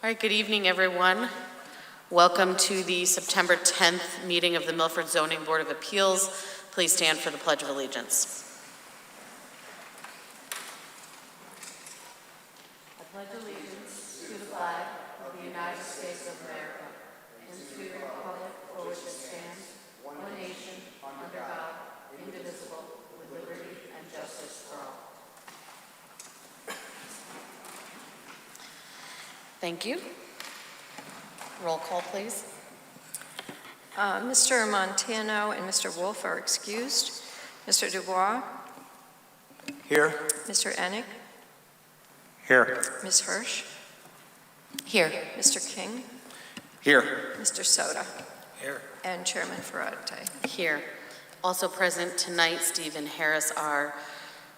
All right, good evening, everyone. Welcome to the September 10th meeting of the Milford Zoning Board of Appeals. Please stand for the Pledge of Allegiance. I pledge allegiance to the flag of the United States of America and to the republic for which it stands, one nation, under God, indivisible, with liberty and justice for all. Thank you. Roll call, please. Mr. Montano and Mr. Wolf are excused. Mr. Dubois? Here. Mr. Enick? Here. Ms. Hirsch? Here. Mr. King? Here. Mr. Soda? Here. And Chairman Ferrante. Here. Also present tonight, Stephen Harris, our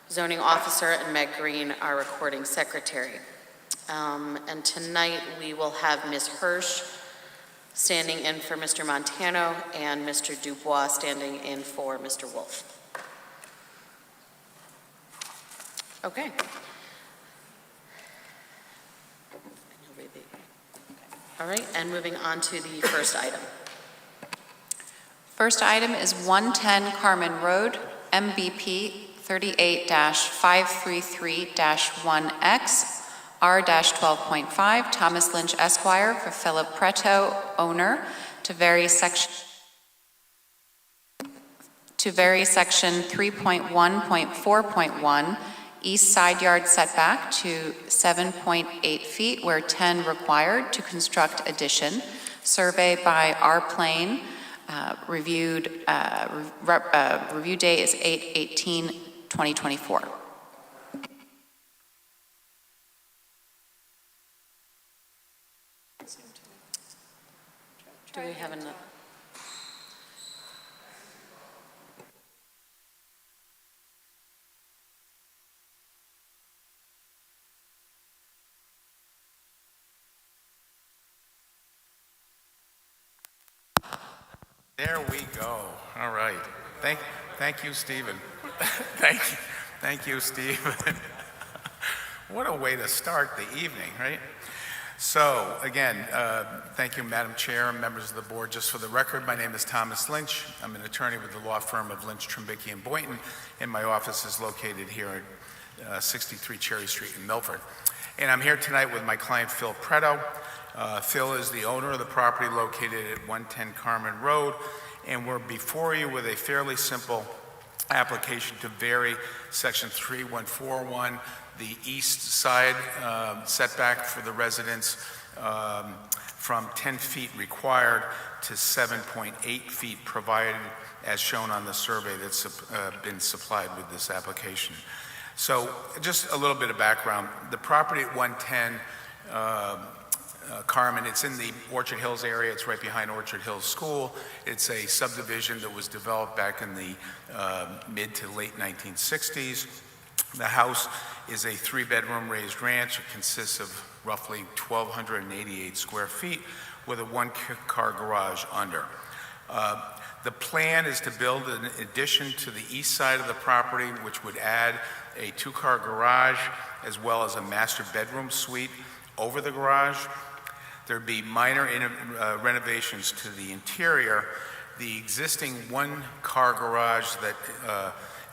zoning officer, and Meg Green, our recording secretary. And tonight we will have Ms. Hirsch standing in for Mr. Montano and Mr. Dubois standing in for Mr. Wolf. Okay. All right, and moving on to the first item. First item is 110 Carmen Road, MBP 38-533-1X, R-12.5, Thomas Lynch Esquire for Philip Preto, owner, to vary section 3.1.4.1, east side yard setback to 7.8 feet where 10 required, to construct addition. Survey by R. Plain, review date is 8/18/2024. Do we have enough? There we go. All right. Thank you, Stephen. Thank you, Stephen. What a way to start the evening, right? So, again, thank you, Madam Chair and members of the board. Just for the record, my name is Thomas Lynch. I'm an attorney with the law firm of Lynch, Trimbicki, and Boynton, and my office is located here at 63 Cherry Street in Milford. And I'm here tonight with my client, Phil Preto. Phil is the owner of the property located at 110 Carmen Road, and we're before you with a fairly simple application to vary Section 3141, the east side setback for the residents from 10 feet required to 7.8 feet provided, as shown on the survey that's been supplied with this application. So just a little bit of background. The property at 110 Carmen, it's in the Orchard Hills area. It's right behind Orchard Hills School. It's a subdivision that was developed back in the mid to late 1960s. The house is a 3-bedroom raised ranch. It consists of roughly 1,288 square feet with a 1-car garage under. The plan is to build an addition to the east side of the property, which would add a 2-car garage as well as a master bedroom suite over the garage. There'd be minor renovations to the interior. The existing 1-car garage that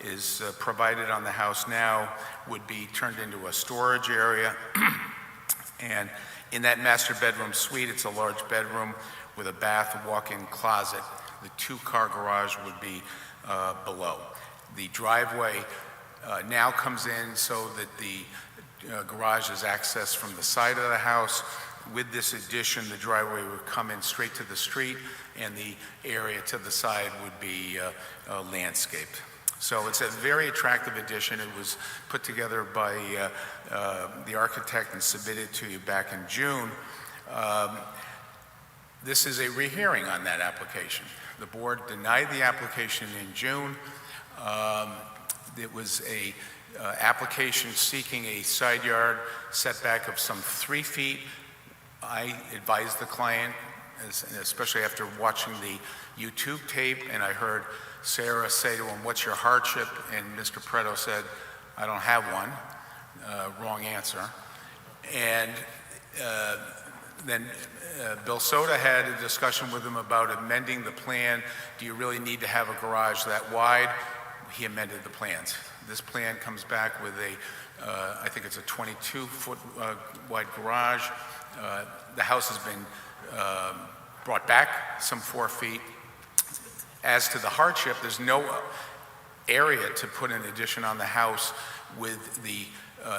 is provided on the house now would be turned into a storage area. And in that master bedroom suite, it's a large bedroom with a bath, a walk-in closet. The 2-car garage would be below. The driveway now comes in so that the garage is accessed from the side of the house. With this addition, the driveway would come in straight to the street, and the area to the side would be landscaped. So it's a very attractive addition. It was put together by the architect and submitted to you back in June. This is a rehearing on that application. The board denied the application in June. It was a application seeking a side yard setback of some 3 feet. I advised the client, especially after watching the YouTube tape, and I heard Sarah say to him, "What's your hardship?" And Mr. Preto said, "I don't have one." Wrong answer. And Then Bill Soda had a discussion with him about amending the plan. Do you really need to have a garage that wide? He amended the plans. This plan comes back with I think it's a 22-foot wide garage. The house has been brought back some 4 feet. As to the hardship, there's no area to put an addition on the house with the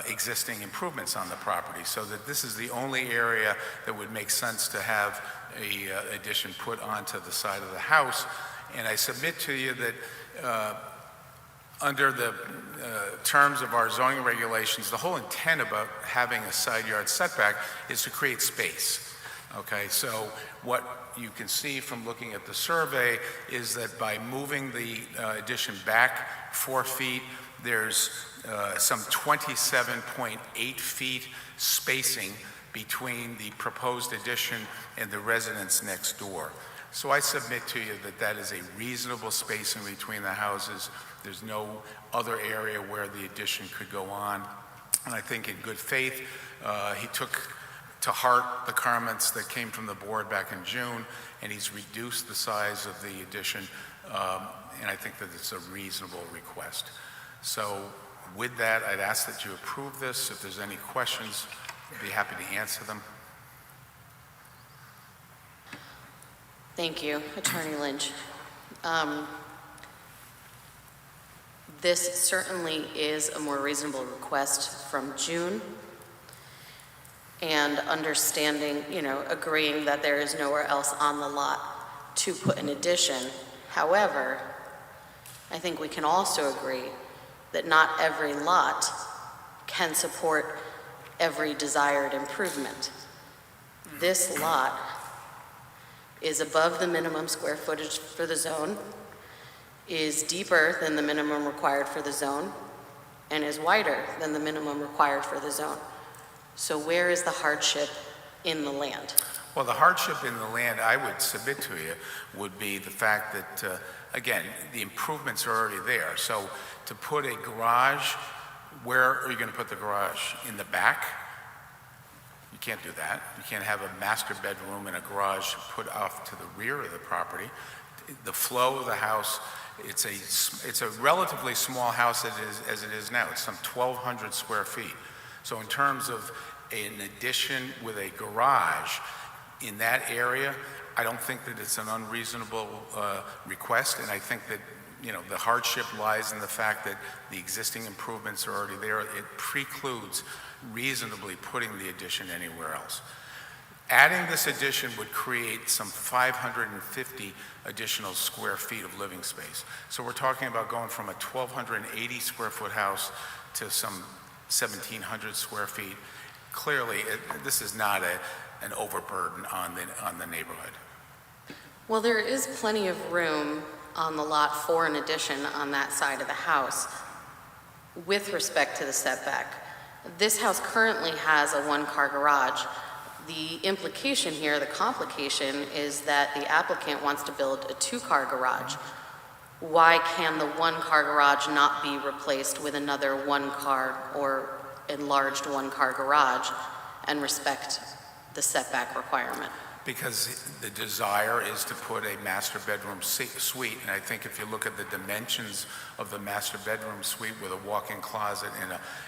existing improvements on the property, so that this is the only area that would make sense to have a addition put onto the side of the house. And I submit to you that under the terms of our zoning regulations, the whole intent about having a side yard setback is to create space. Okay, so what you can see from looking at the survey is that by moving the addition back 4 feet, there's some 27.8 feet spacing between the proposed addition and the residence next door. So I submit to you that that is a reasonable spacing between the houses. There's no other area where the addition could go on. And I think in good faith, he took to heart the comments that came from the board back in June, and he's reduced the size of the addition, and I think that it's a reasonable request. So with that, I'd ask that you approve this. If there's any questions, I'd be happy to answer them. Thank you, Attorney Lynch. This certainly is a more reasonable request from June, and understanding, agreeing that there is nowhere else on the lot to put an addition. However, I think we can also agree that not every lot can support every desired improvement. This lot is above the minimum square footage for the zone, is deeper than the minimum required for the zone, and is wider than the minimum required for the zone. So where is the hardship in the land? Well, the hardship in the land I would submit to you would be the fact that, again, the improvements are already there. So to put a garage, where are you going to put the garage? In the back? You can't do that. You can't have a master bedroom and a garage put off to the rear of the property. The flow of the house, it's a relatively small house as it is now. It's some 1,200 square feet. So in terms of an addition with a garage in that area, I don't think that it's an unreasonable request, and I think that the hardship lies in the fact that the existing improvements are already there. It precludes reasonably putting the addition anywhere else. Adding this addition would create some 550 additional square feet of living space. So we're talking about going from a 1,280 square foot house to some 1,700 square feet. Clearly, this is not an overburden on the neighborhood. Well, there is plenty of room on the lot for an addition on that side of the house with respect to the setback. This house currently has a one-car garage. The implication here, the complication, is that the applicant wants to build a two-car garage. Why can the one-car garage not be replaced with another one-car or enlarged one-car garage and respect the setback requirement? Because the desire is to put a master bedroom suite, and I think if you look at the dimensions of the master bedroom suite with a walk-in closet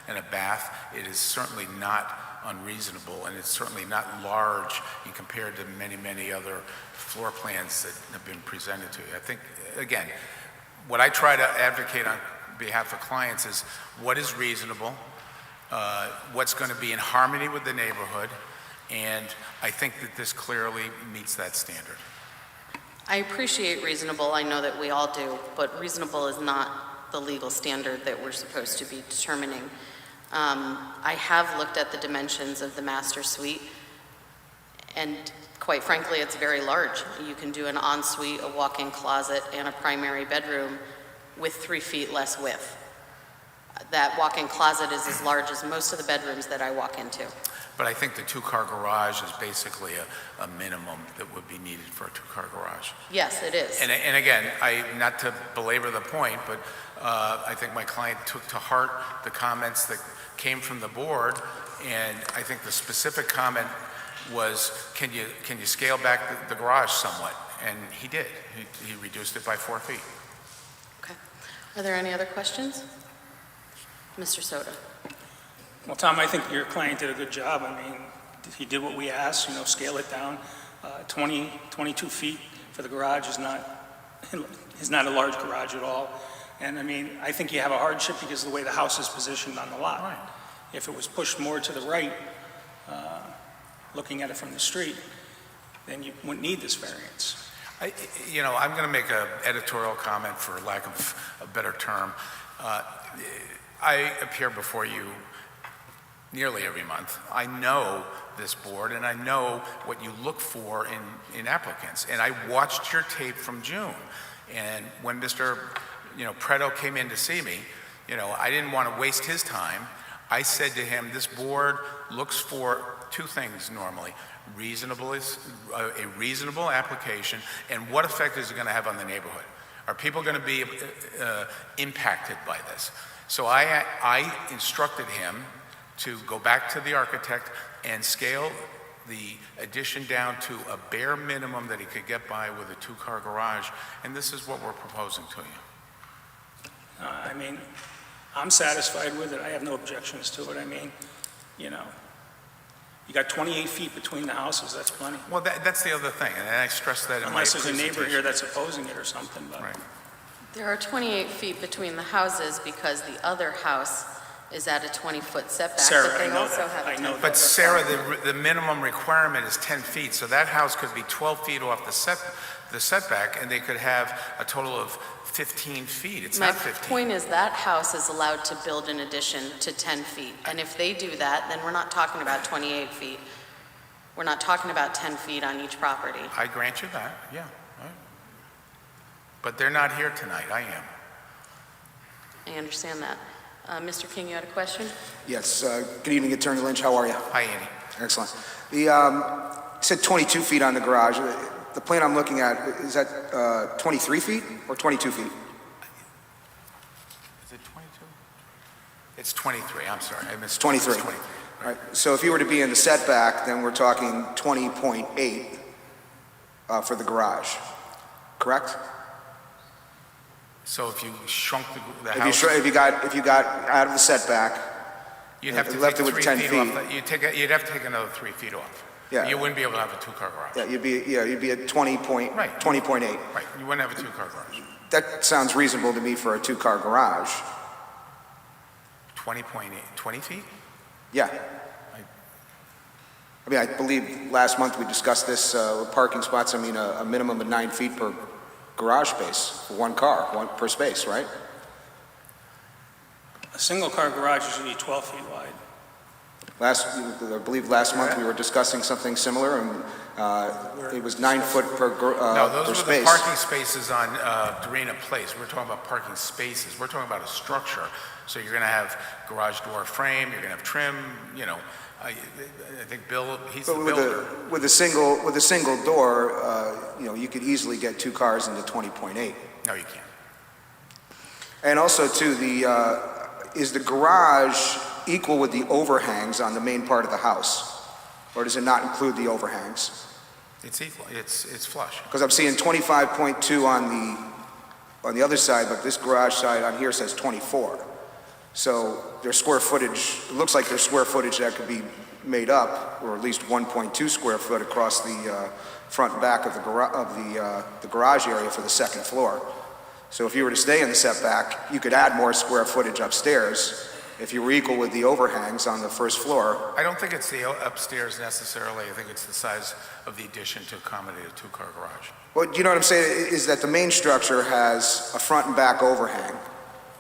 and a bath, it is certainly not unreasonable, and it's certainly not large in compared to many, many other floor plans that have been presented to you. I think, again, what I try to advocate on behalf of clients is what is reasonable, what's going to be in harmony with the neighborhood, and I think that this clearly meets that standard. I appreciate reasonable, I know that we all do, but reasonable is not the legal standard that we're supposed to be determining. I have looked at the dimensions of the master suite, and quite frankly, it's very large. You can do an ensuite, a walk-in closet, and a primary bedroom with 3 feet less width. That walk-in closet is as large as most of the bedrooms that I walk into. But I think the two-car garage is basically a minimum that would be needed for a two-car garage. Yes, it is. And again, not to belabor the point, but I think my client took to heart the comments that came from the board, and I think the specific comment was, can you scale back the garage somewhat? And he did. He reduced it by 4 feet. Okay. Are there any other questions? Mr. Soto? Well, Tom, I think your client did a good job. I mean, he did what we asked, scale it down. 22 feet for the garage is not a large garage at all. And I mean, I think you have a hardship because of the way the house is positioned on the lot. Right. If it was pushed more to the right, looking at it from the street, then you wouldn't need this variance. I'm going to make an editorial comment, for lack of a better term. I appear before you nearly every month. I know this board, and I know what you look for in applicants. And I watched your tape from June. And when Mr. Preto came in to see me, I didn't want to waste his time. I said to him, this board looks for 2 things normally: a reasonable application, and what effect is it going to have on the neighborhood? Are people going to be impacted by this? So I instructed him to go back to the architect and scale the addition down to a bare minimum that he could get by with a 2-car garage, and this is what we're proposing to you. I mean, I'm satisfied with it. I have no objections to it. I mean, you got 28 feet between the houses. That's plenty. Well, that's the other thing, and I stressed that in my Unless there's a presentation. neighbor here that's opposing it or something, but. Right. There are 28 feet between the houses because the other house is at a 20-foot setback, Sarah, but they I know also that. have a I know 10-foot. But Sarah, the minimum requirement is 10 feet, so that house could be 12 feet off the setback, and they could have a total of 15 feet. It's My not 15. point is that house is allowed to build an addition to 10 feet. And if they do that, then we're not talking about 28 feet. We're not talking about 10 feet on each property. I grant you that, yeah. Right. But they're not here tonight, I am. I understand that. Mr. King, you had a question? Yes, good evening, Attorney Lynch, how are you? Hi, Andy. Excellent. You said 22 feet on the garage. The plan I'm looking at, is that 23 feet or 22 feet? Is it 22? It's 23, I'm sorry. I missed 23. It's 23. All right, so if you were to be in the setback, then we're talking 20.8 for the garage, correct? So if you shrunk the If house, you got out of the setback, you'd have to left take it with 3 10 feet feet. off. You'd have to take another 3 feet off. Yeah. You wouldn't be able to have a 2-car garage. yeah, you'd be at 20.8. Right. 20.8. Right, you wouldn't have a 2-car garage. That sounds reasonable to me for a 2-car garage. 20.8, 20 feet? Yeah. I mean, I believe last month we discussed this, parking spots, a minimum of 9 feet per garage space for 1 car, 1 per space, right? A single-car garage is usually 12 feet wide. I believe last month we were discussing something similar, and it was 9 foot per No, those per were the space. parking spaces on Dorena Place. We're talking about parking spaces. We're talking about a structure. So you're going to have garage door frame, you're going to have trim, I think Bill, he's the But builder. with a single door, you could easily get 2 cars into 20.8. No, you can't. And also, too, is the garage equal with the overhangs on the main part of the house? Or does it not include the overhangs? It's equal, it's flush. Because I'm seeing 25.2 on the other side, but this garage side on here says 24. So there's square footage, it looks like there's square footage that could be made up, or at least 1.2 square foot across the front and back of the garage area for the second floor. So if you were to stay in the setback, you could add more square footage upstairs if you were equal with the overhangs on the first floor. I don't think it's the upstairs necessarily. I think it's the size of the addition to accommodate a 2-car garage. Well, you know what I'm saying, is that the main structure has a front and back overhang.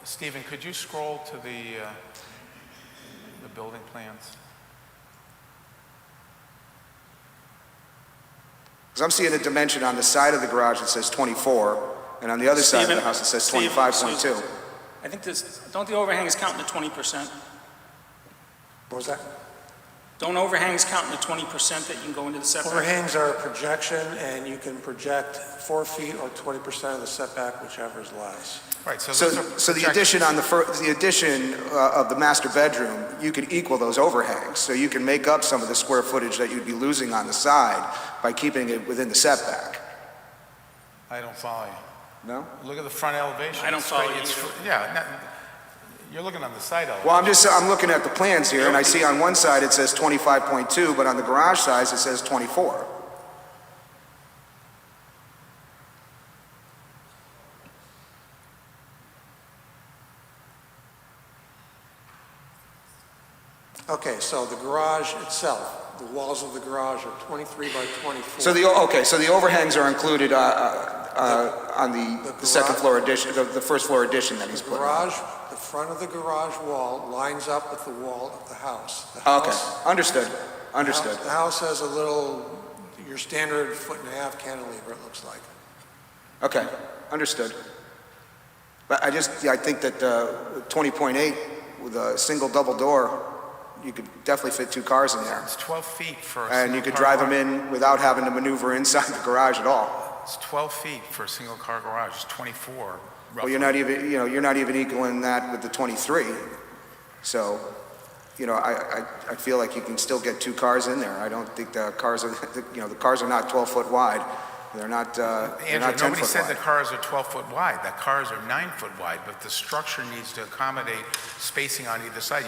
Stephen, could you scroll to the building plans? Because I'm seeing a dimension on the side of the garage that says 24, and on the other side of the house it says 25.2. I think don't the overhangs count in the 20%? What was that? Don't overhangs count in the 20% that you can go into the setback? Overhangs are a projection, and you can project 4 feet or 20% of the setback, whichever is less. Right, so So, those are so the projections. addition on the addition of the master bedroom, you could equal those overhangs. So you can make up some of the square footage that you'd be losing on the side by keeping it within the setback. I don't follow you. No? Look at the front elevation. I don't It's follow straight- you it's either. fr- Yeah, you're looking on the side elevation. Well, I'm looking at the plans here, and I see on one side it says 25.2, but on the garage size it says 24. Okay, so the garage itself, the walls of the garage are 23 by 24. So the overhangs are included on the second floor addition, the first floor addition that he's The putting on. garage, the front of the garage wall lines up with the wall of the house. The Okay, house- understood, understood. The house has a little, your standard 1.5 cantilever, it looks like. Okay, understood. But I think that 20.8 with a single double door, you could definitely fit 2 cars in there. It's 12 feet for a And you single could car drive them garage. in without having to maneuver inside the garage at all. It's 12 feet for a single car garage, it's 24 Well, roughly. you're not even equaling that with the 23. So, I feel like you can still get 2 cars in there. I don't think the cars are, the cars are not 12-foot wide. They're not, they're Andrew, not 10 nobody foot said the wide. cars are 12 foot wide. The cars are 9 foot wide, but the structure needs to accommodate spacing on either side.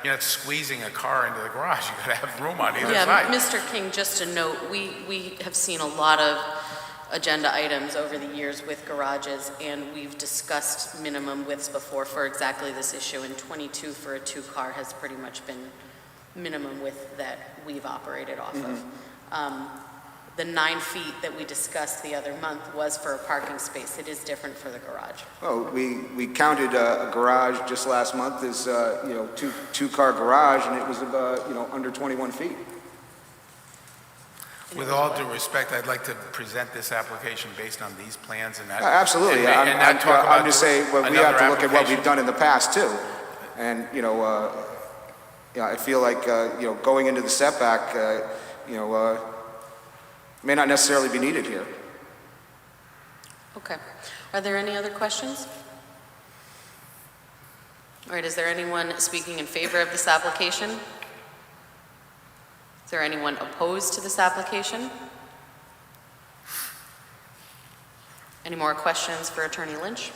You're not squeezing a car into the garage. You gotta have room on either Yeah, side. Mr. King, just a note, we have seen a lot of agenda items over the years with garages, and we've discussed minimum widths before for exactly this issue, and 22 for a 2-car has pretty much been minimum width that we've operated off of. The 9 feet that we discussed the other month was for a parking space. It is different for the garage. Oh, we counted a garage just last month as, 2-car garage, and it was about, under 21 feet. With all due respect, I'd like to present this application based on these plans and that. Absolutely. and not talk about I'm just saying, well, we another have to look at what application. we've done in the past too. And, I feel like, going into the setback, may not necessarily be needed here. Okay. Are there any other questions? All right, is there anyone speaking in favor of this application? Is there anyone opposed to this application? Any more questions for Attorney Lynch?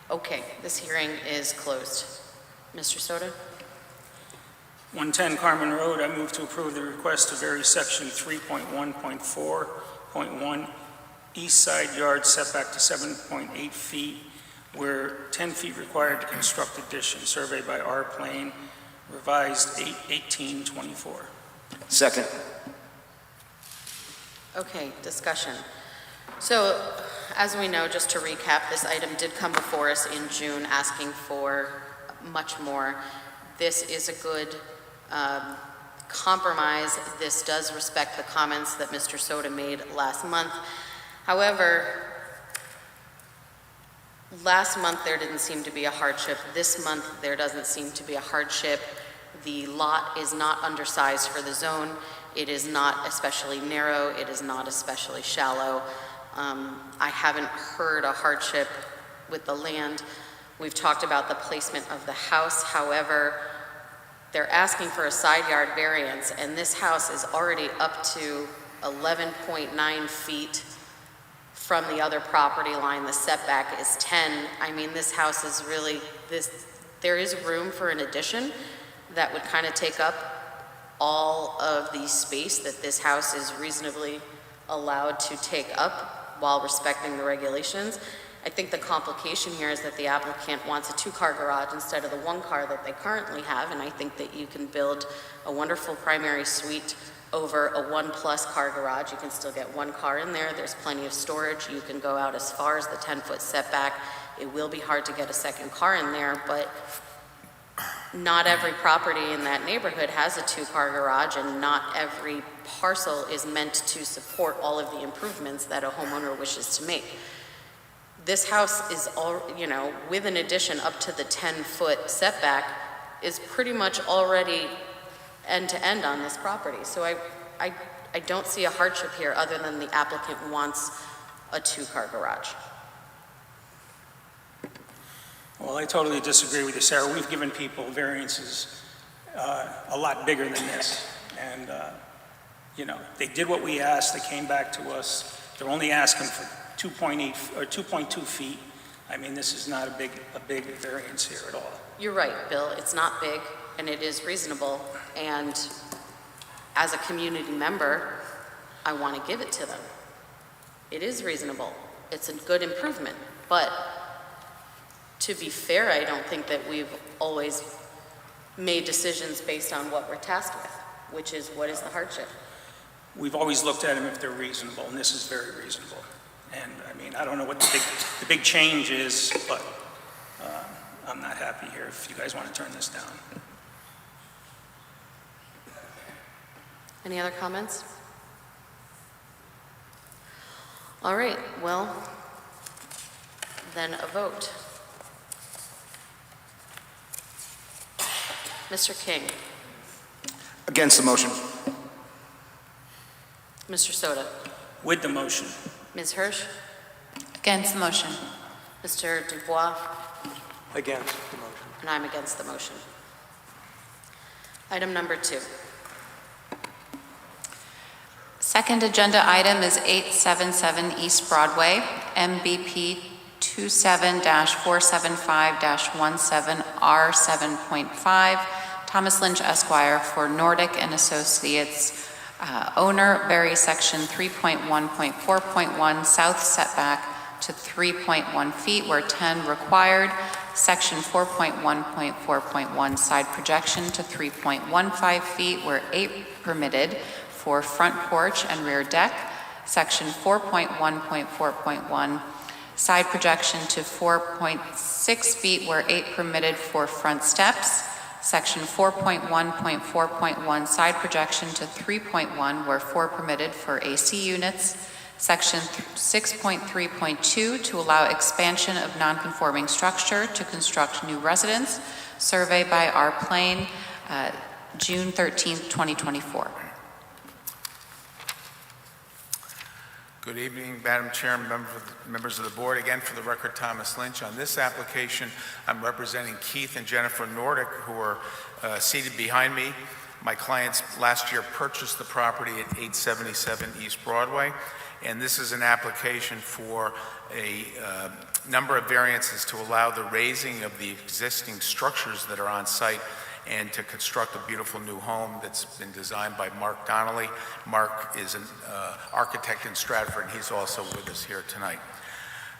Okay, this hearing is closed. Mr. Soto? 110 Carmen Road, I move to approve the request to vary section 3.1.4.1 east side yard setback to 7.8 feet, where 10 feet required to construct addition, survey by R Plane, revised 8/18/24. Second. Okay, discussion. So, as we know, just to recap, this item did come before us in June asking for much more. This is a good compromise. This does respect the comments that Mr. Soto made last month. However, last month there didn't seem to be a hardship. This month there doesn't seem to be a hardship. The lot is not undersized for the zone. It is not especially narrow. It is not especially shallow. I haven't heard a hardship with the land. We've talked about the placement of the house. However, they're asking for a side yard variance, and this house is already up to 11.9 feet from the other property line. The setback is 10. I mean, this house is really, there is room for an addition that would kind of take up all of the space that this house is reasonably allowed to take up while respecting the regulations. I think the complication here is that the applicant wants a 2-car garage instead of the 1-car that they currently have, and I think that you can build a wonderful primary suite over a 1+ car garage. You can still get 1 car in there. There's plenty of storage. You can go out as far as the 10-foot setback. It will be hard to get a second car in there, but not every property in that neighborhood has a 2-car garage, and not every parcel is meant to support all of the improvements that a homeowner wishes to make. This house is all, with an addition up to the 10-foot setback, is pretty much already end to end on this property. So I don't see a hardship here other than the applicant wants a two-car garage. Well, I totally disagree with you, Sarah. We've given people variances a lot bigger than this. And, you know, they did what we asked. They came back to us. They're only asking for 2.8 or 2.2 feet. I mean, this is not a big variance here at all. You're right, Bill. It's not big, and it is reasonable. And as a community member, I want to give it to them. It is reasonable. It's a good improvement. But to be fair, I don't think that we've always made decisions based on what we're tasked with, which is what is the hardship. We've always looked at them if they're reasonable, and this is very reasonable. And, I mean, I don't know what the big change is, but I'm not happy here if you guys want to turn this down. Any other comments? All right, well, then a vote. Mr. King, Against the motion. Mr. Soto, With the motion, Ms. Hirsch, Against the motion. Mr. Dubois, Against the motion. and I'm against the motion. Item number 2. Second agenda item is 877 East Broadway, MBP 27-475-17R7.5, Thomas Lynch Esquire for Nordic and Associates, owner, vary section 3.1.4.1 south setback to 3.1 feet where 10 required, section 4.1.4.1 side projection to 3.15 feet where 8 permitted for front porch and rear deck, section 4.1.4.1 side projection to 4.6 feet where 8 permitted for front steps, section 4.1.4.1 side projection to 3.1 where 4 permitted for AC units, section 6.3.2 to allow expansion of non-conforming structure to construct new residence, survey by R. Plain, June 13th, 2024. Good evening, Madam Chair, members of the board. Again, for the record, Thomas Lynch. On this application, I'm representing Keith and Jennifer Nordic, who are seated behind me. My clients last year purchased the property at 877 East Broadway, and this is an application for a number of variances to allow the raising of the existing structures that are on site and to construct a beautiful new home that's been designed by Mark Donnelly. Mark is an architect in Stratford, and he's also with us here tonight.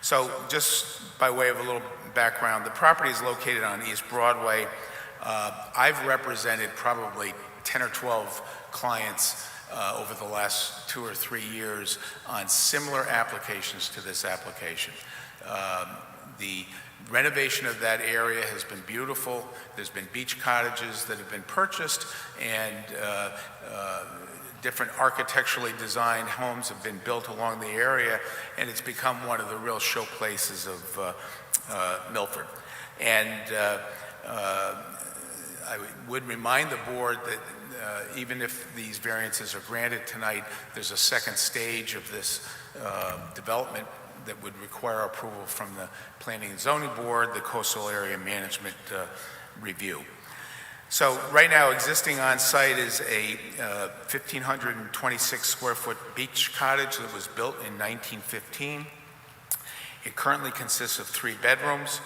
So just by way of a little background, the property is located on East Broadway. I've represented probably 10 or 12 clients over the last 2 or 3 years on similar applications to this application. The renovation of that area has been beautiful. There's been beach cottages that have been purchased, and different architecturally designed homes have been built along the area, and it's become one of the real showplaces of Milford. And I would remind the board that even if these variances are granted tonight, there's a second stage of this development that would require approval from the Planning and Zoning Board, the Coastal Area Management Review. So right now, existing on site is a 1,526 square foot beach cottage that was built in 1915. It currently consists of 3 bedrooms.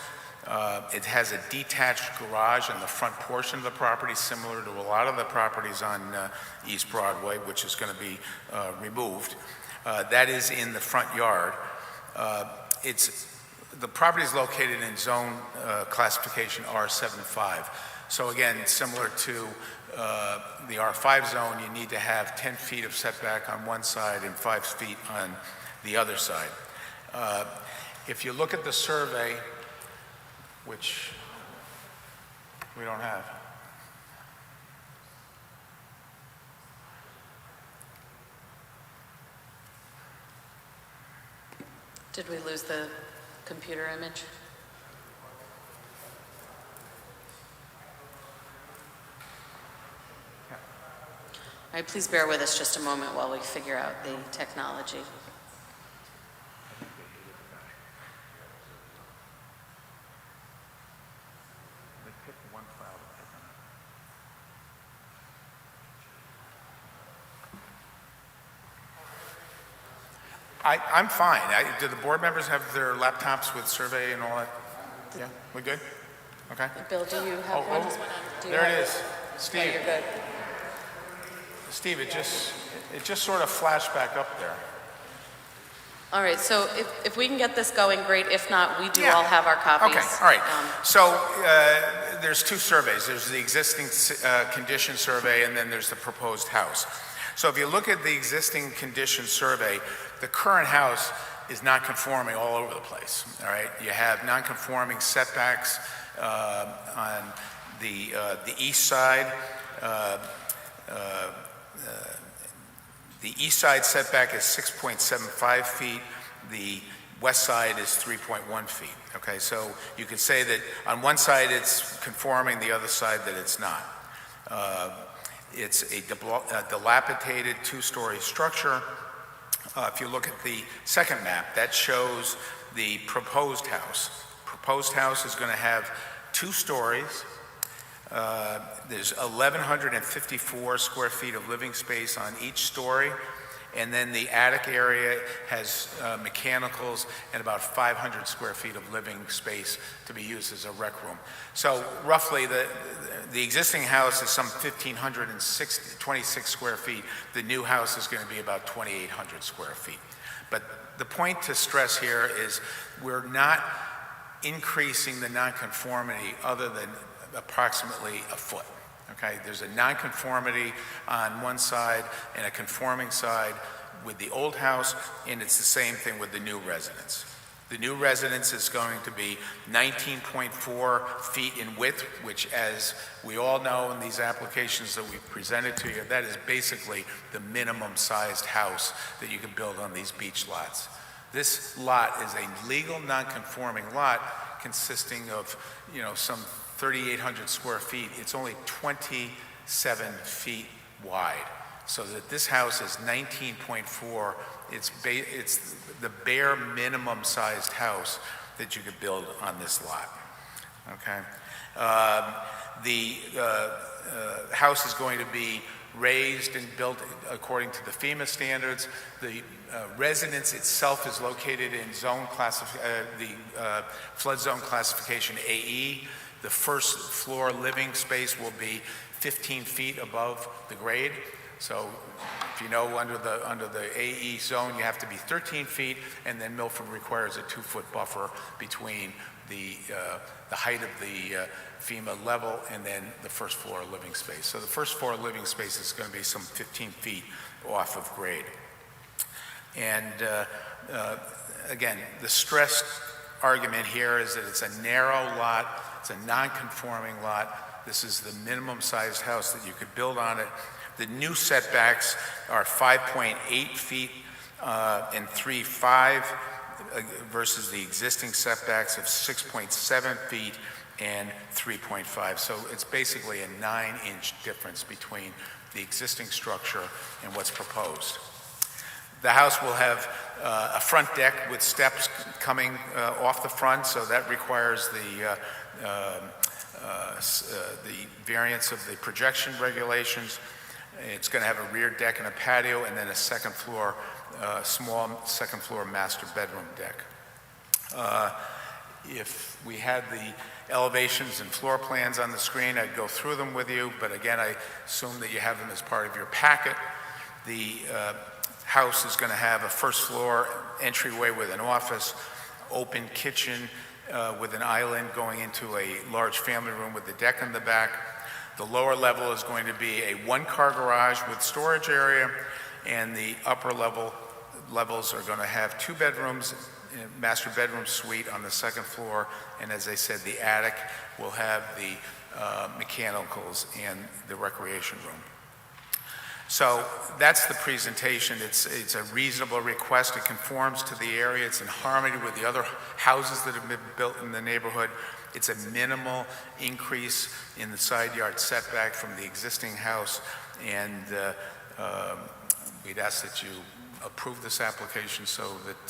It has a detached garage on the front portion of the property, similar to a lot of the properties on East Broadway, which is going to be removed. That is in the front yard. The property is located in zone classification R75. So again, similar to the R5 zone, you need to have 10 feet of setback on one side and 5 feet on the other side. If you look at the survey, which we don't have. Did we lose the computer image? All right, please bear with us just a moment while we figure out the technology. I'm fine. Do the board members have their laptops with survey and all that? Yeah, we good? Okay. Bill, do you have one? Do you There have it is. Oh, Steve, you're good. Steve, it just sort of flashed back up there. All right, so if we can get this going, great. If not, we do Yeah. all have our copies. Okay, all right. Um, So there's two surveys. There's the existing condition survey, and then there's the proposed house. So if you look at the existing condition survey, the current house is not conforming all over the place, all right? You have non-conforming setbacks on the east side. The east side setback is 6.75 feet. The west side is 3.1 feet, okay? So you could say that on one side it's conforming, the other side that it's not. It's a dilapidated two-story structure. If you look at the second map, that shows the proposed house. Proposed house is going to have 2 stories. There's 1,154 square feet of living space on each story, and then the attic area has mechanicals and about 500 square feet of living space to be used as a rec room. So roughly the existing house is some 1,526 square feet. The new house is going to be about 2,800 square feet. But the point to stress here is we're not increasing the nonconformity other than approximately a foot. Okay, there's a nonconformity on one side and a conforming side with the old house, and it's the same thing with the new residence. The new residence is going to be 19.4 feet in width, which, as we all know in these applications that we've presented to you, that is basically the minimum sized house that you can build on these beach lots. This lot is a legal non-conforming lot consisting of, some 3,800 square feet. It's only 27 feet wide. So that this house is 19.4. It's the bare minimum sized house that you could build on this lot. Okay. The house is going to be raised and built according to the FEMA standards. The residence itself is located in the flood zone classification AE. The first floor living space will be 15 feet above the grade. So if you know, under the AE zone, you have to be 13 feet, and then Milford requires a 2-foot buffer between the height of the FEMA level and then the first floor living space. So the first floor living space is going to be some 15 feet off of grade. And again, the stressed argument here is that it's a narrow lot, it's a non-conforming lot. This is the minimum sized house that you could build on it. The new setbacks are 5.8 feet and 3.5 versus the existing setbacks of 6.7 feet and 3.5. So it's basically a 9-inch difference between the existing structure and what's proposed. The house will have a front deck with steps coming off the front, so that requires the variance of the projection regulations. It's going to have a rear deck and a patio, and then a second floor, small second floor master bedroom deck. If we had the elevations and floor plans on the screen, I'd go through them with you, but again, I assume that you have them as part of your packet. The house is going to have a first floor entryway with an office, open kitchen with an island going into a large family room with the deck in the back. The lower level is going to be a 1-car garage with storage area, and the upper levels are going to have 2 bedrooms, master bedroom suite on the second floor, and as I said, the attic will have the mechanicals and the recreation room. So that's the presentation. It's a reasonable request. It conforms to the area. It's in harmony with the other houses that have been built in the neighborhood. It's a minimal increase in the side yard setback from the existing house, and we'd ask that you approve this application so that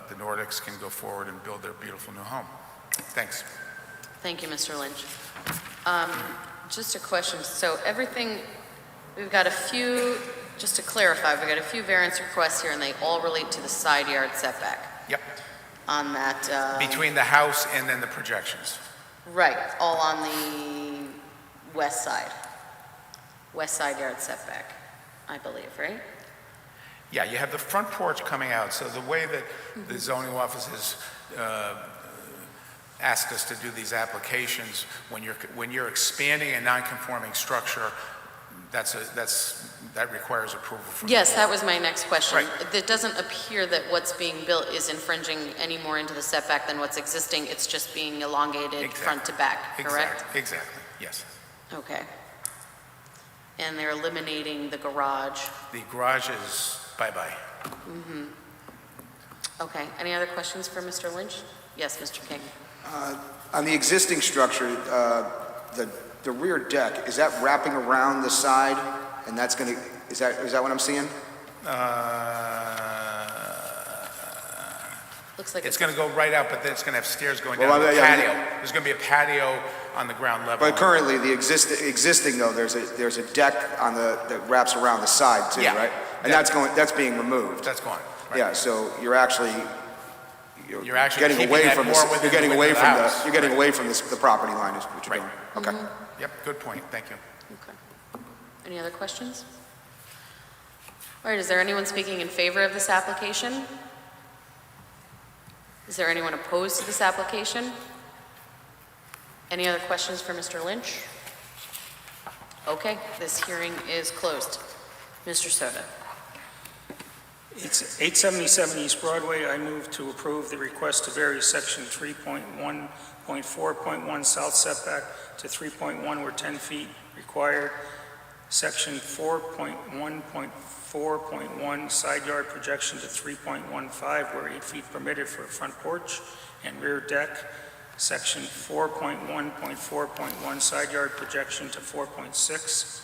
the Nordics can go forward and build their beautiful new home. Thanks. Thank you, Mr. Lynch. Just a question. So everything, we've got a few, just to clarify, we've got a few variance requests here, and they all relate to the side yard setback Yep. on that. Between the house and then the projections. Right, all on the west side yard setback, I believe, right? Yeah, you have the front porch coming out, so the way that the zoning office has asked us to do these applications, when you're expanding a non-conforming structure, that requires approval from Yes, the that board. was my next question. Right. It doesn't appear that what's being built is infringing any more into the setback than what's existing, it's just being elongated front to back, correct? Exactly, yes. Okay. And they're eliminating the garage. The garage is bye-bye. Okay, any other questions for Mr. Lynch? Yes, Mr. King. On the existing structure, the rear deck, is that wrapping around the side? And that's going to, is that what I'm seeing? Looks like It's going to go right out, but then it's going to have stairs going down Well, to the yeah, patio. There's going to be a patio on the ground level. But currently, the existing though, there's a deck on that wraps around the side too, Yeah. right? And Yeah. that's being removed. That's gone. Right. Yeah, so you're actually You're actually getting keeping away that from more this, within you're getting the away width of from the the, house. you're getting Right. away from the property line is what you're Right. doing. Okay. Yep, good point, thank you. Okay. Any other questions? All right, is there anyone speaking in favor of this application? Is there anyone opposed to this application? Any other questions for Mr. Lynch? Okay, this hearing is closed. Mr. Soto. It's 877 East Broadway. I move to approve the request to vary section 3.1.4.1 south setback to 3.1 where 10 feet required. Section 4.1.4.1 side yard projection to 3.15 where 8 feet permitted for a front porch and rear deck. Section 4.1.4.1 side yard projection to 4.6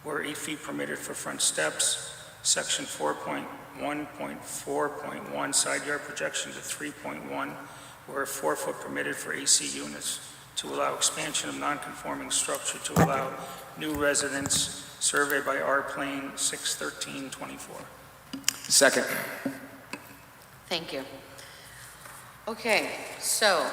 where 8 feet permitted for front steps. Section 4.1.4.1 side yard projection to 3.1 where 4 foot permitted for AC units to allow expansion of non-conforming structure to allow new residents. Survey by R-Plane 6/13/24. Second. Thank you. Okay, so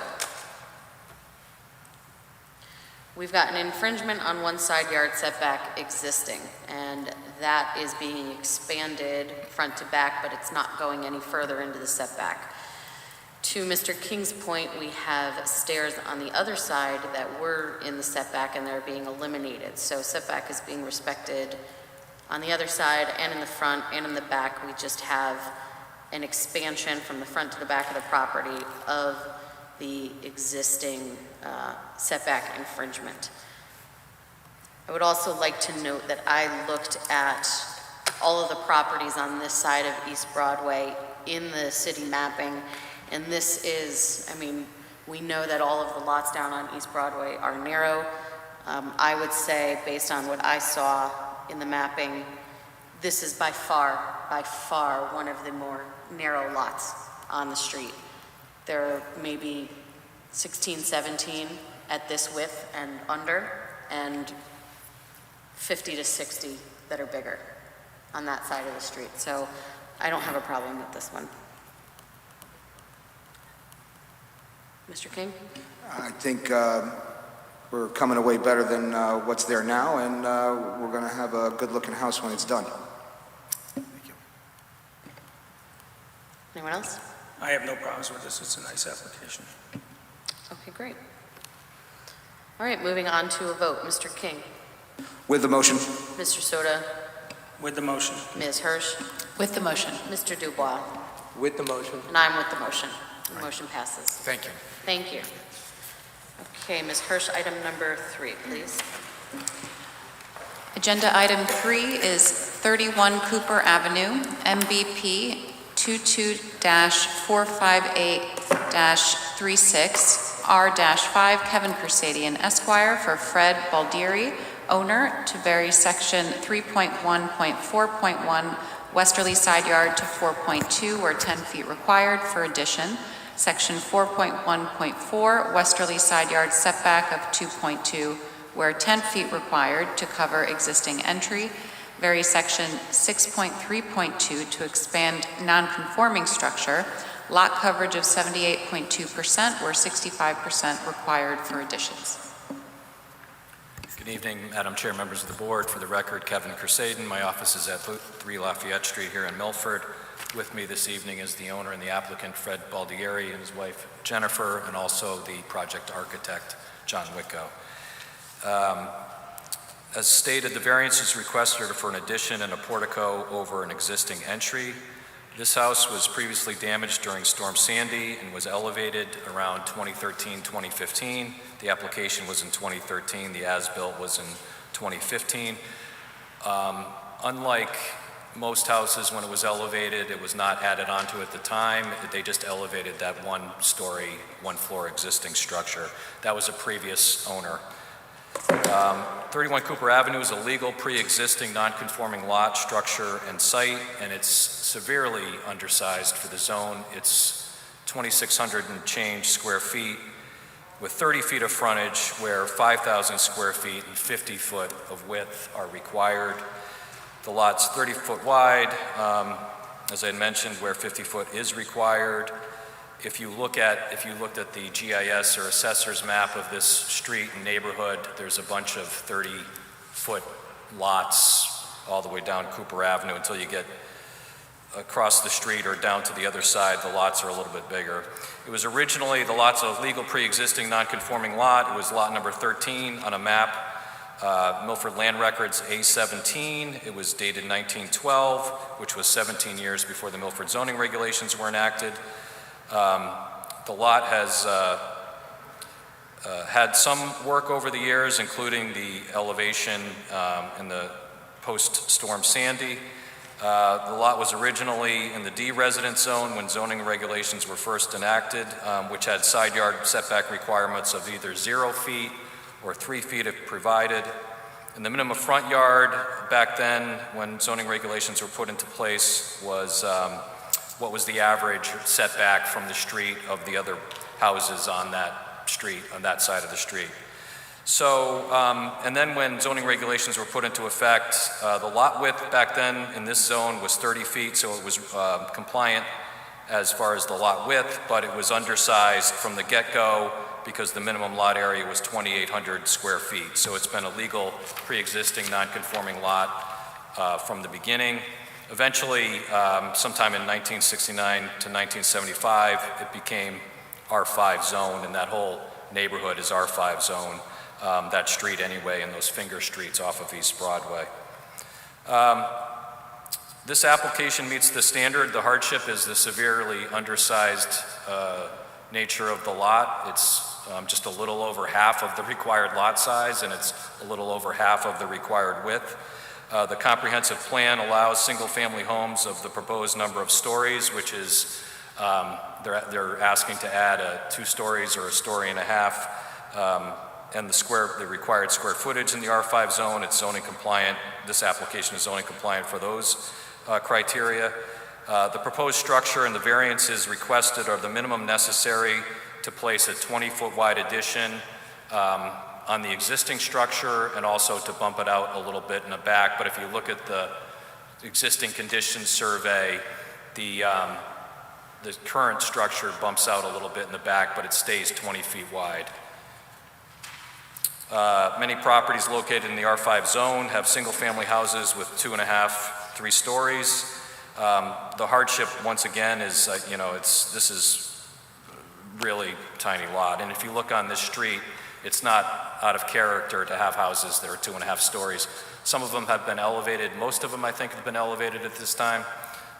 we've got an infringement on one side yard setback existing, and that is being expanded front to back, but it's not going any further into the setback. To Mr. King's point, we have stairs on the other side that were in the setback and they're being eliminated. So setback is being respected on the other side and in the front and in the back. We just have an expansion from the front to the back of the property of the existing setback infringement. I would also like to note that I looked at all of the properties on this side of East Broadway in the city mapping. And this is, I mean, we know that all of the lots down on East Broadway are narrow. I would say, based on what I saw in the mapping, this is by far one of the more narrow lots on the street. There are maybe 16, 17 at this width and under, and 50 to 60 that are bigger on that side of the street. So I don't have a problem with this one. Mr. King? I think we're coming away better than what's there now, and we're going to have a good-looking house when it's done. Thank you. Anyone else? I have no problems with this. It's a nice application. Okay, great. All right, moving on to a vote. Mr. King? With the motion. Mr. Soto? With the motion. Ms. Hirsch? With the motion. Mr. Dubois? With the motion. And I'm with the motion. The motion passes. Thank you. Thank you. Okay, Ms. Hirsch, item number 3, please. Agenda item 3 is 31 Cooper Avenue, MBP 22-458-36, R-5 Kevin Persadian Esquire for Fred Baldieri, owner to vary section 3.1.4.1 westerly side yard to 4.2 where 10 feet required for addition, section 4.1.4 westerly side yard setback of 2.2 where 10 feet required to cover existing entry, vary section 6.3.2 to expand non-conforming structure, lot coverage of 78.2% where 65% required for additions. Good evening, Madam Chair, members of the board. For the record, Kevin Kersaden. My office is at 3 Lafayette Street here in Milford. With me this evening is the owner and the applicant, Fred Baldieri, and his wife, Jennifer, and also the project architect, John Wicko. As stated, the variance is requested for an addition and a portico over an existing entry. This house was previously damaged during Storm Sandy and was elevated around 2013-2015. The application was in 2013. The as-built was in 2015. Unlike most houses, when it was elevated, it was not added onto at the time. They just elevated that one-story, one-floor existing structure. That was a previous owner. 31 Cooper Avenue is a legal pre-existing non-conforming lot, structure, and site, and it's severely undersized for the zone. It's 2,600 and change square feet with 30 feet of frontage where 5,000 square feet and 50 foot of width are required. The lot's 30 foot wide, as I mentioned, where 50 foot is required. If you looked at the GIS or assessor's map of this street and neighborhood, there's a bunch of 30-foot lots all the way down Cooper Avenue until you get across the street or down to the other side. The lots are a little bit bigger. It was originally the lot's a legal pre-existing non-conforming lot. It was lot number 13 on a map, Milford Land Records A17. It was dated 1912, which was 17 years before the Milford zoning regulations were enacted. The lot has had some work over the years, including the elevation in the post-storm Sandy. The lot was originally in the D residence zone when zoning regulations were first enacted, which had side yard setback requirements of either 0 feet or 3 feet if provided. And the minimum front yard back then, when zoning regulations were put into place, was what was the average setback from the street of the other houses on that street, on that side of the street. So, and then when zoning regulations were put into effect, the lot width back then in this zone was 30 feet, so it was compliant as far as the lot width, but it was undersized from the get-go because the minimum lot area was 2,800 square feet. So it's been a legal pre-existing non-conforming lot from the beginning. Eventually, sometime in 1969 to 1975, it became R5 zone, and that whole neighborhood is R5 zone, that street anyway, and those finger streets off of East Broadway. This application meets the standard. The hardship is the severely undersized nature of the lot. It's just a little over half of the required lot size, and it's a little over half of the required width. The comprehensive plan allows single-family homes of the proposed number of stories, which is, they're asking to add 2 stories or 1.5 stories, and the required square footage in the R5 zone. It's zoning compliant. This application is zoning compliant for those criteria. The proposed structure and the variances requested are the minimum necessary to place a 20-foot wide addition on the existing structure and also to bump it out a little bit in the back. But if you look at the existing conditions survey, the current structure bumps out a little bit in the back, but it stays 20 feet wide. Many properties located in the R5 zone have single-family houses with 2.5, 3 stories. The hardship, once again, is, this is really tiny lot. And if you look on this street, it's not out of character to have houses that are 2.5 stories. Some of them have been elevated. Most of them, I think, have been elevated at this time,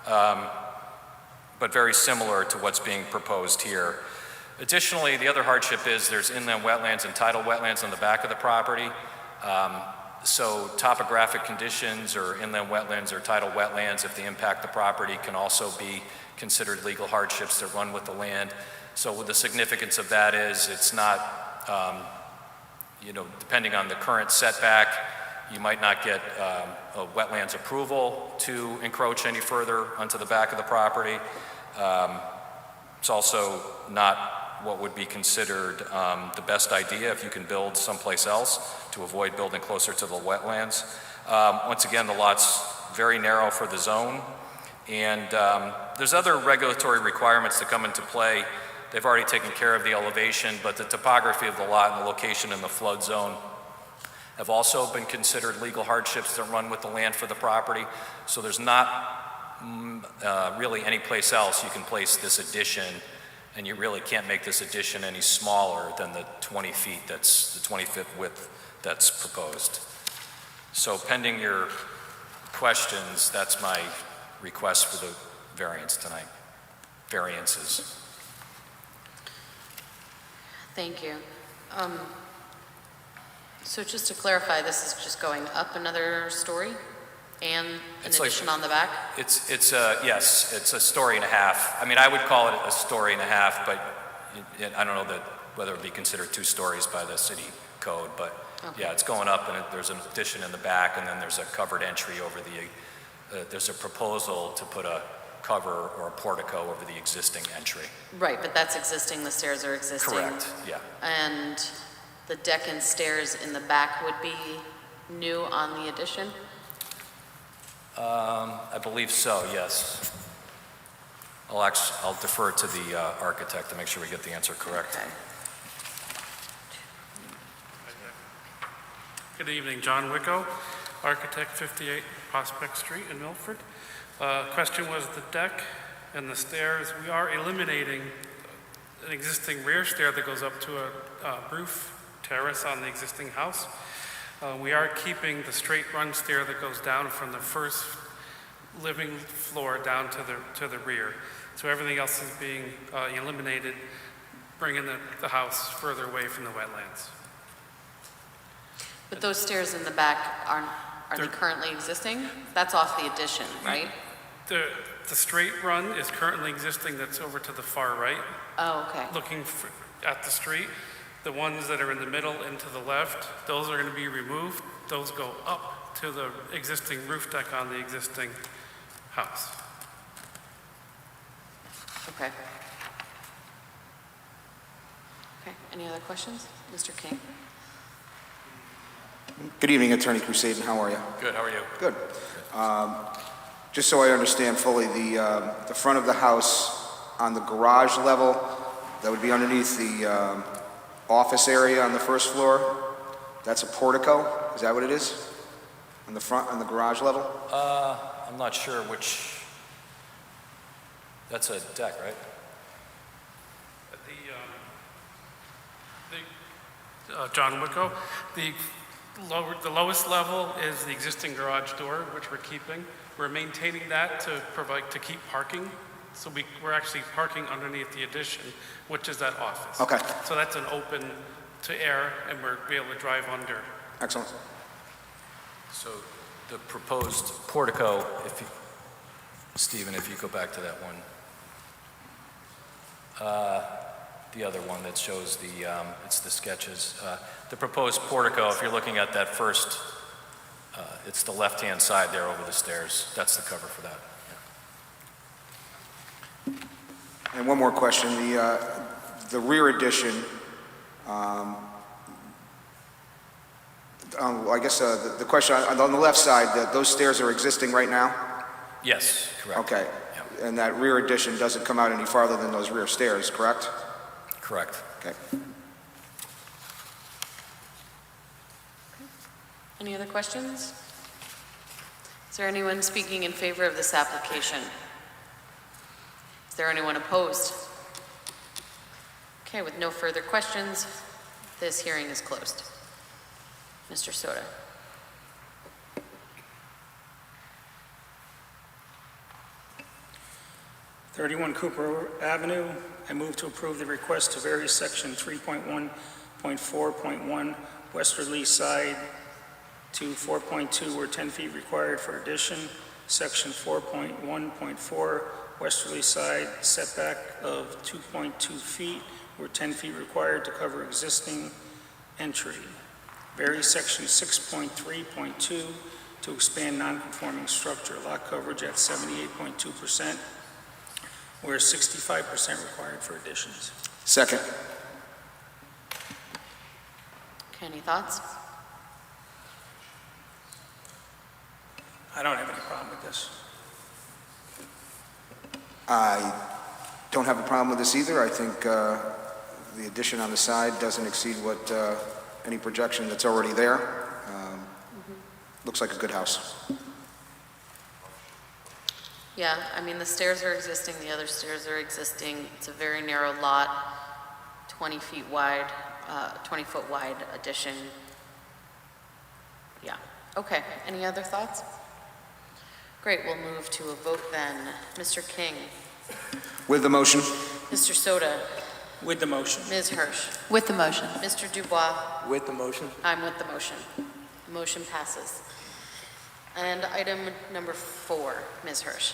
but very similar to what's being proposed here. Additionally, the other hardship is there's inland wetlands and tidal wetlands on the back of the property. So topographic conditions or inland wetlands or tidal wetlands, if they impact the property, can also be considered legal hardships that run with the land. So what the significance of that is, it's not, depending on the current setback, You might not get a wetlands approval to encroach any further onto the back of the property. It's also not what would be considered the best idea if you can build someplace else to avoid building closer to the wetlands. Once again, the lot's very narrow for the zone, and there's other regulatory requirements that come into play. They've already taken care of the elevation, but the topography of the lot and the location in the flood zone have also been considered legal hardships that run with the land for the property. So there's not really any place else you can place this addition, and you really can't make this addition any smaller than the 20 feet, that's the 20-foot width that's proposed. So pending your questions, that's my request for the variance tonight, variances. Thank you. So just to clarify, this is just going up another story and an addition on the back? Yes, it's a story and a half. I mean, I would call it a story and a half, but I don't know whether it would be considered 2 stories by the city code, but Okay. yeah, it's going up, and there's an addition in the back, and then there's a covered entry over there's a proposal to put a cover or a portico over the existing entry. Right, but that's existing, the stairs are existing. Correct, yeah. And the deck and stairs in the back would be new on the addition? I believe so, yes. I'll defer to the architect to make sure we get the answer correct. Okay. Good evening, John Wicko, architect, 58 Prospect Street in Milford. Question was the deck and the stairs. We are eliminating an existing rear stair that goes up to a roof terrace on the existing house. We are keeping the straight run stair that goes down from the first living floor down to the rear. So everything else is being eliminated, bringing the house further away from the wetlands. But those stairs in the back are they currently existing? That's off the addition, right? The straight run is currently existing, that's over to the far right, Oh, okay. looking at the street. The ones that are in the middle and to the left, those are going to be removed. Those go up to the existing roof deck on the existing house. Okay. Okay, any other questions? Mr. King? Good evening, Attorney Crusaden. How are you? Good, how are you? Good. Just so I understand fully, the front of the house on the garage level, that would be underneath the office area on the first floor, that's a portico? Is that what it is? On the front, on the garage level? I'm not sure which, that's a deck, right? John Wicko, the lowest level is the existing garage door, which we're keeping. We're maintaining that to keep parking. So we're actually parking underneath the addition, which is that office. Okay. So that's an open to air, and we're be able to drive under. Excellent. So the proposed portico, Stephen, if you go back to that one. The other one that shows it's the sketches. The proposed portico, if you're looking at that first, it's the left-hand side there over the stairs. That's the cover for that. And one more question. The rear addition, I guess the question on the left side, those stairs are existing right now? Yes, correct. Okay. Yeah. And that rear addition doesn't come out any farther than those rear stairs, correct? Correct. Okay. Any other questions? Is there anyone speaking in favor of this application? Is there anyone opposed? Okay, with no further questions, this hearing is closed. Mr. Soto. '31 Cooper Avenue. I move to approve the request to vary section 3.1.4.1 westerly side to 4.2 where 10 feet required for addition, section 4.1.4 westerly side setback of 2.2 feet where 10 feet required to cover existing entry. vary section 6.3.2 to expand non-conforming structure lot coverage at 78.2%, where 65% required for additions. Second. Okay, any thoughts? I don't have any problem with this. I don't have a problem with this either. I think the addition on the side doesn't exceed what any projection that's already there. Looks like a good house. Yeah, I mean, the stairs are existing, the other stairs are existing. It's a very narrow lot, 20 feet wide, 20-foot wide addition. Yeah, okay. Any other thoughts? Great, we'll move to a vote then. Mr. King, With the motion? Mr. Soto, With the motion. Ms. Hirsch, With the motion. Mr. Dubois. With the motion? I'm with the motion. The motion passes. And item number 4, Ms. Hirsch.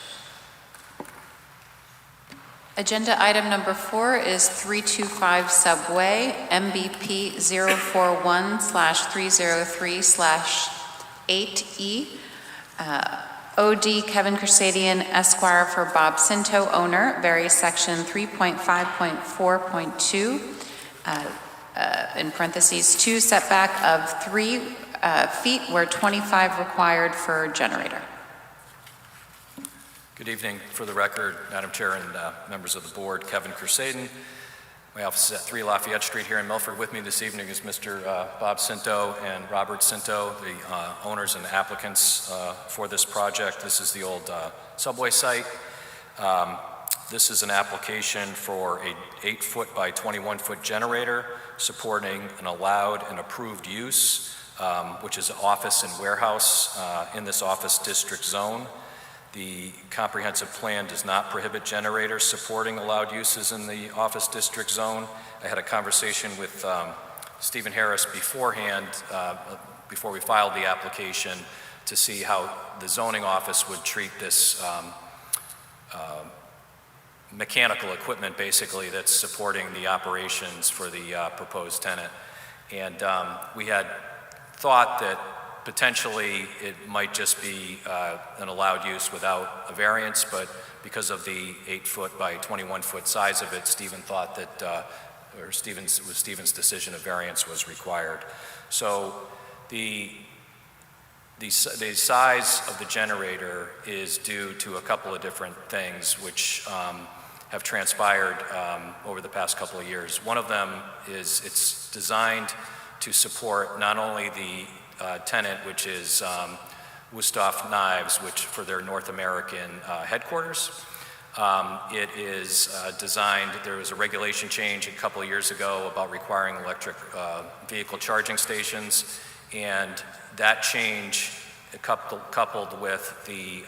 Agenda item number 4 is 325 Subway, MBP 041/303/8E. OD Kevin Kersadian Esquire for Bob Cinto, owner, vary section 3.5.4.2, in parentheses, 2 setback of 3 feet where 25 required for generator. Good evening. For the record, Madam Chair and members of the board, Kevin Kersadian. My office is at 3 Lafayette Street here in Milford. With me this evening is Mr. Bob Cinto and Robert Cinto, the owners and applicants for this project. This is the old subway site. This is an application for a 8-foot by 21-foot generator supporting an allowed and approved use, which is office and warehouse in this office district zone. The comprehensive plan does not prohibit generators supporting allowed uses in the office district zone. I had a conversation with Stephen Harris beforehand, before we filed the application, to see how the zoning office would treat this mechanical equipment, basically, that's supporting the operations for the proposed tenant. And we had thought that potentially it might just be an allowed use without a variance, but because of the 8-foot by 21-foot size of it, Stephen thought that, or Stephen's decision, a variance was required. So the size of the generator is due to a couple of different things which have transpired over the past couple of years. One of them is it's designed to support not only the tenant, which is Wusthof Knives, which for their North American headquarters. It is designed, there was a regulation change a couple of years ago about requiring electric vehicle charging stations, and that change, coupled with the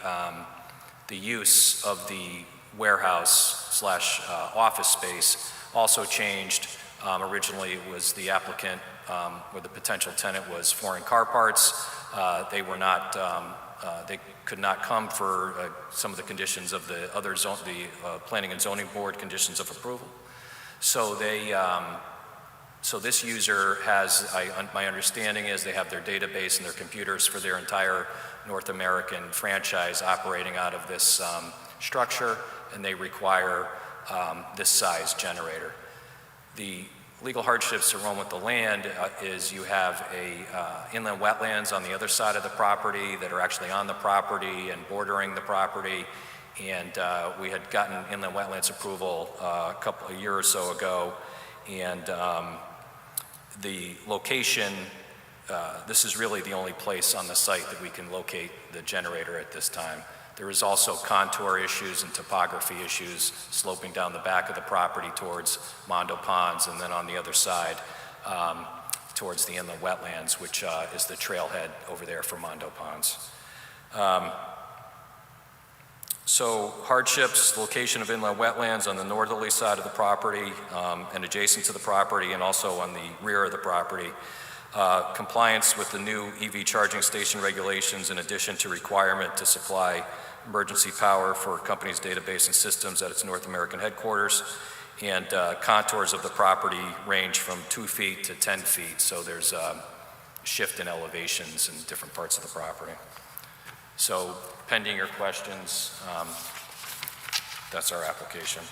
use of the warehouse / office space, also changed. Originally it was the applicant where the potential tenant was foreign car parts. They were not, they could not come for some of the conditions of the other zone, the Planning and Zoning Board conditions of approval. So they, so this user has, my understanding is they have their database and their computers for their entire North American franchise operating out of this structure, and they require this size generator. The legal hardships to roam with the land is you have inland wetlands on the other side of the property that are actually on the property and bordering the property, and we had gotten inland wetlands approval a year or so ago, and the location, this is really the only place on the site that we can locate the generator at this time. There is also contour issues and topography issues sloping down the back of the property towards Mondo Ponds, and then on the other side towards the inland wetlands, which is the trailhead over there for Mondo Ponds. So hardships, location of inland wetlands on the northerly side of the property and adjacent to the property, and also on the rear of the property. Compliance with the new EV charging station regulations, in addition to requirement to supply emergency power for company's database and systems at its North American headquarters, and contours of the property range from 2 feet to 10 feet. So there's shift in elevations in different parts of the property. So pending your questions, that's our application.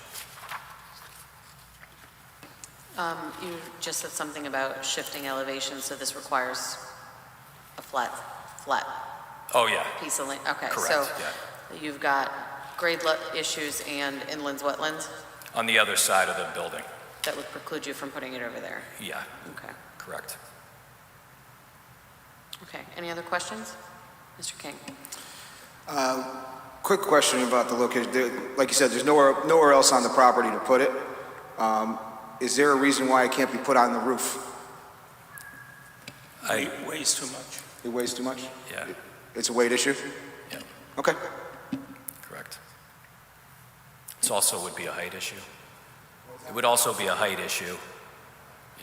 You just said something about shifting elevation, so this requires a flat Oh, yeah, piece of land? Okay, correct, so yeah. you've got grade issues and inlands, wetlands On the other side of the building, that would preclude you from putting it over there? yeah, Okay. correct. Okay, any other questions? Mr. King? Quick question about the location. Like you said, there's nowhere else on the property to put it. Is there a reason why it can't be put on the roof? It weighs too much. It weighs too much? Yeah, It's a weight issue? yeah, Okay. correct. It also would be a height issue. It would also be a height issue.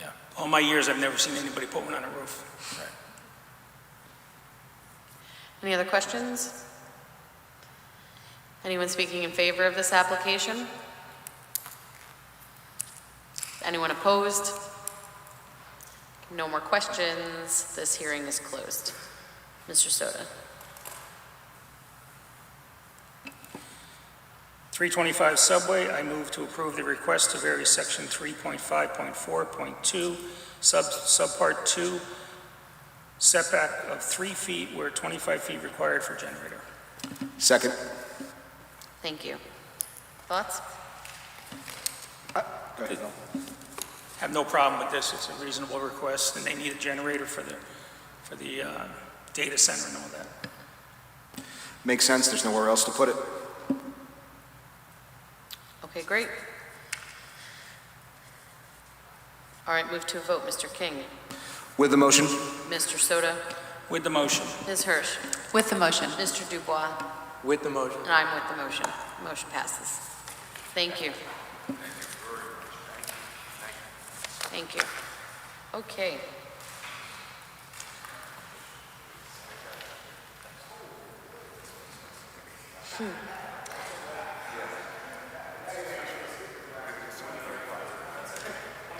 Yeah, All my years, I've never seen anybody put one on a roof. right. Any other questions? Anyone speaking in favor of this application? Anyone opposed? No more questions. This hearing is closed. Mr. Soto. 325 Subway, I move to approve the request to vary section 3.5.4.2, subpart 2, setback of 3 feet where 25 feet required for generator. Second. Thank you. Thoughts? Go ahead, Bill. Have no problem with this, it's a reasonable request, and they need a generator for the data center and all that. Makes sense. There's nowhere else to put it. Okay, great. All right, move to a vote. Mr. King, With the motion? Mr. Soto, With the motion. Ms. Hirsch, With the motion. Mr. Dubois, With the motion. and I'm with the motion. Motion passes. Thank you. Thank you. Okay.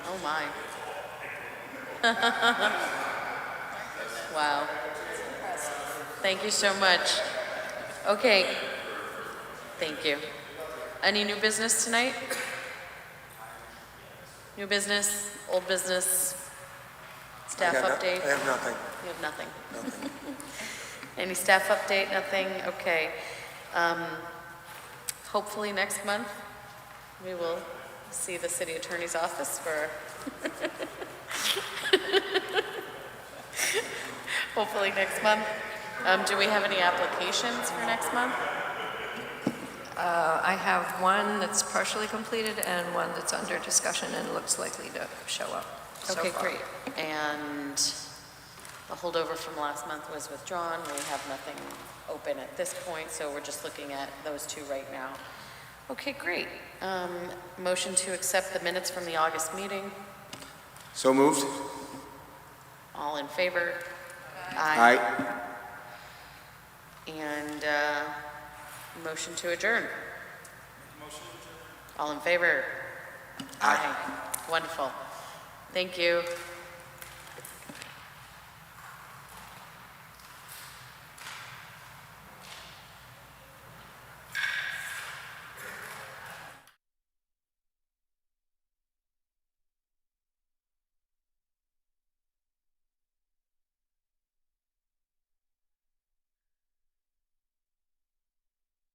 Oh, my. Wow. Thank you so much. Okay. Thank you. Any new business tonight? New business, old business, staff update? I have nothing. You have nothing? Any staff update? Nothing? Okay. Hopefully next month, we will see the city attorney's office for... Hopefully next month. Do we have any applications for next month? I have one that's partially completed and one that's under discussion and looks likely to show up so Okay, far. great. And the holdover from last month was withdrawn. We have nothing open at this point, so we're just looking at those two right now. Okay, great. Motion to accept the minutes from the August meeting. So moved? All in favor? Aye. And motion to adjourn. All in favor? Aye. Wonderful. Thank you.